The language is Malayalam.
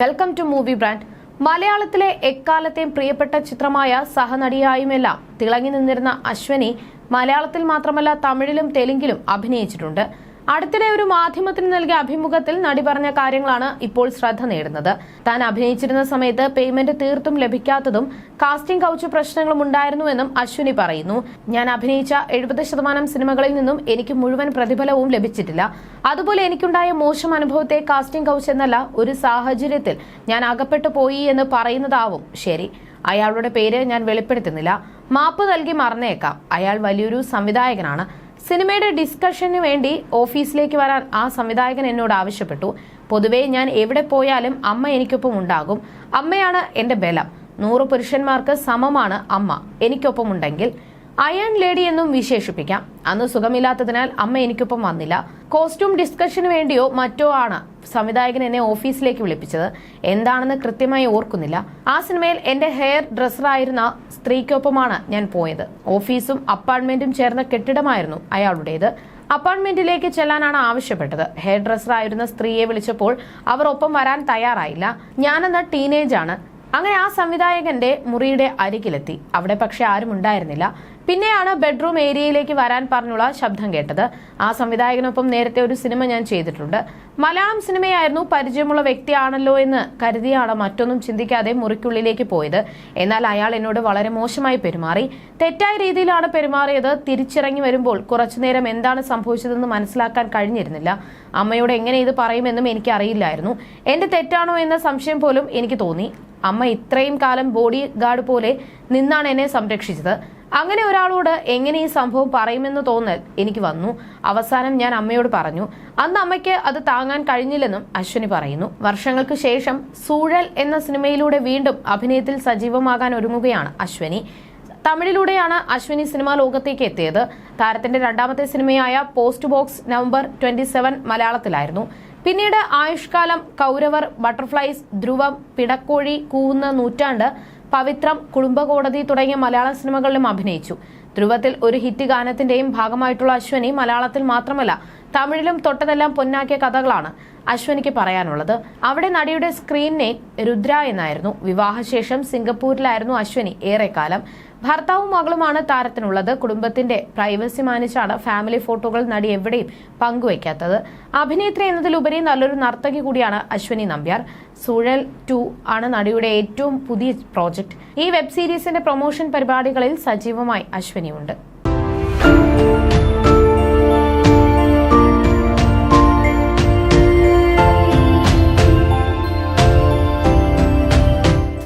Welcome to movie brand. മലയാളത്തിലെ എക്കാലത്തെയും പ്രിയപ്പെട്ട ചിത്രമായ സഹനടിയായുമെല്ലാം തിളങ്ങി നിന്നിരുന്ന അശ്വനി മലയാളത്തിൽ മാത്രമല്ല തമിഴിലും തെലുങ്കിലും അഭിനയിച്ചിട്ടുണ്ട്. അടുത്തിടെ ഒരു മാധ്യമത്തിന് നൽകിയ അഭിമുഖത്തിൽ നടി പറഞ്ഞ കാര്യങ്ങളാണ് ഇപ്പോൾ ശ്രദ്ധ നേടുന്നത്. താൻ അഭിനയിച്ചിരുന്ന സമയത്ത് പേയ്മെന്റ് തീർത്തും ലഭിക്കാത്തതും കാസ്റ്റിംഗ് കൗച്ച് പ്രശ്നങ്ങളും ഉണ്ടായിരുന്നുവെന്നും അശ്വനി പറയുന്നു. ഞാൻ അഭിനയിച്ച 70% സിനിമകളിൽ നിന്നും എനിക്ക് മുഴുവൻ പ്രതിഫലവും ലഭിച്ചിട്ടില്ല. അതുപോലെ എനിക്കുണ്ടായ മോശം അനുഭവത്തെ കാസ്റ്റിംഗ് കൗച്ച് എന്നല്ല, ഒരു സാഹചര്യത്തിൽ ഞാൻ അകപ്പെട്ടു പോയി എന്ന് പറയുന്നതാവും ശരി. അയാളുടെ പേര് ഞാൻ വെളിപ്പെടുത്തുന്നില്ല. മാപ്പ് നൽകി മറന്നേക്കാം. അയാൾ വലിയൊരു സംവിധായകനാണ്. സിനിമയുടെ ഡിസ്കഷന് വേണ്ടി ഓഫീസിലേക്ക് വരാൻ ആ സംവിധായകൻ എന്നോട് ആവശ്യപ്പെട്ടു. പൊതുവേ ഞാൻ എവിടെ പോയാലും അമ്മ എനിക്കൊപ്പം ഉണ്ടാകും. അമ്മയാണ് എന്റെ ബലം. 100 പുരുഷന്മാർക്ക് സമമാണ് അമ്മ എനിക്കൊപ്പമുണ്ടെങ്കിൽ. അയൺ ലേഡി എന്നും വിശേഷിപ്പിക്കാം. അന്ന് സുഖമില്ലാത്തതിനാൽ അമ്മ എനിക്കൊപ്പം വന്നില്ല. കോസ്റ്റ്യൂം ഡിസ്കഷന് വേണ്ടിയോ മറ്റോ ആണ് സംവിധായകൻ എന്നെ ഓഫീസിലേക്ക് വിളിപ്പിച്ചത്. എന്താണെന്ന് കൃത്യമായി ഓർക്കുന്നില്ല. ആ സിനിമയിൽ എന്റെ ഹെയർ ഡ്രസ്സറായിരുന്ന സ്ത്രീക്കൊപ്പമാണ് ഞാൻ പോയത്. ഓഫീസും അപ്പാർട്ട്മെന്റും ചേർന്ന കെട്ടിടമായിരുന്നു അയാളുടേത്. അപ്പാർട്ട്മെന്റിലേക്ക് ചെല്ലാനാണ് ആവശ്യപ്പെട്ടത്. ഹെയർ ഡ്രസ്സറായിരുന്ന സ്ത്രീയെ വിളിച്ചപ്പോൾ അവർ ഒപ്പം വരാൻ തയ്യാറായില്ല. ഞാനെന്ന ടീനേജ് ആണ്. അങ്ങനെ ആ സംവിധായകന്റെ മുറിയുടെ അരികിലെത്തി. അവിടെ പക്ഷെ ആരും ഉണ്ടായിരുന്നില്ല. പിന്നെയാണ് ബെഡ്റൂം ഏരിയയിലേക്ക് വരാൻ പറഞ്ഞുള്ള ശബ്ദം കേട്ടത്. ആ സംവിധായകനൊപ്പം നേരത്തെ ഒരു സിനിമ ഞാൻ ചെയ്തിട്ടുണ്ട്. മലയാളം സിനിമയായിരുന്നു. പരിചയമുള്ള വ്യക്തിയാണല്ലോ എന്ന് കരുതിയാണ് മറ്റൊന്നും ചിന്തിക്കാതെ മുറിക്കുള്ളിലേക്ക് പോയത്. എന്നാൽ അയാൾ എന്നോട് വളരെ മോശമായി പെരുമാറി. തെറ്റായ രീതിയിലാണ് പെരുമാറിയത്. തിരിച്ചിറങ്ങി വരുമ്പോൾ കുറച്ചുനേരം എന്താണ് സംഭവിച്ചതെന്ന് മനസ്സിലാക്കാൻ കഴിഞ്ഞിരുന്നില്ല. അമ്മയോട് എങ്ങനെ ഇത് പറയുമെന്നും എനിക്ക് അറിയില്ലായിരുന്നു. എന്റെ തെറ്റാണോ എന്ന സംശയം പോലും എനിക്ക് തോന്നി. അമ്മ ഇത്രയും കാലം ബോഡി ഗാർഡ് പോലെ നിന്നാണ് എന്നെ സംരക്ഷിച്ചത്. അങ്ങനെ ഒരാളോട് എങ്ങനെ ഈ സംഭവം പറയുമെന്ന് തോന്നൽ എനിക്ക് വന്നു. അവസാനം ഞാൻ അമ്മയോട് പറഞ്ഞു. അന്ന് അമ്മയ്ക്ക് അത് താങ്ങാൻ കഴിഞ്ഞില്ലെന്നും അശ്വനി പറയുന്നു. വർഷങ്ങൾക്ക് ശേഷം സൂഴൽ എന്ന സിനിമയിലൂടെ വീണ്ടും അഭിനയത്തിൽ സജീവമാകാൻ ഒരുങ്ങുകയാണ് അശ്വനി. തമിഴിലൂടെയാണ് അശ്വനി സിനിമാ ലോകത്തേക്ക് എത്തിയത്. താരത്തിന്റെ രണ്ടാമത്തെ സിനിമയായ പോസ്റ്റ് ബോക്സ് നവംബർ 27 മലയാളത്തിലായിരുന്നു. പിന്നീട് ആയുഷ്കാലം, കൗരവർ, ബട്ടർഫ്ലൈസ്, ധ്രുവം, പിടക്കോഴി, കൂവുന്ന നൂറ്റാണ്ട്, പവിത്രം, കുടുംബകോടതി തുടങ്ങിയ മലയാള സിനിമകളിലും അഭിനയിച്ചു. ധ്രുവത്തിൽ ഒരു ഹിറ്റ് ഗാനത്തിന്റെയും ഭാഗമായിട്ടുള്ള അശ്വനി മലയാളത്തിൽ മാത്രമല്ല തമിഴിലും തൊട്ടതെല്ലാം പൊന്നാക്കിയ കഥകളാണ് അശ്വനിക്ക് പറയാനുള്ളത്. അവിടെ നടിയുടെ സ്ക്രീൻ നെയിം രുദ്ര എന്നായിരുന്നു. വിവാഹശേഷം സിംഗപ്പൂരിലായിരുന്നു അശ്വനി ഏറെക്കാലം. ഭർത്താവും മകളുമാണ് താരത്തിനുള്ളത്. കുടുംബത്തിന്റെ പ്രൈവസി മാനിച്ചാണ് ഫാമിലി ഫോട്ടോകൾ നടി എവിടെയും പങ്കുവയ്ക്കാത്തത്. അഭിനേത്രി എന്നതിലുപരി നല്ലൊരു നർത്തകി കൂടിയാണ് അശ്വനി നമ്പ്യാർ. സൂഴൽ 2 ആണ് നടിയുടെ ഏറ്റവും പുതിയ പ്രോജക്ട്. ഈ വെബ് സീരീസിന്റെ പ്രൊമോഷൻ പരിപാടികളിൽ സജീവമായി അശ്വനിയുണ്ട്.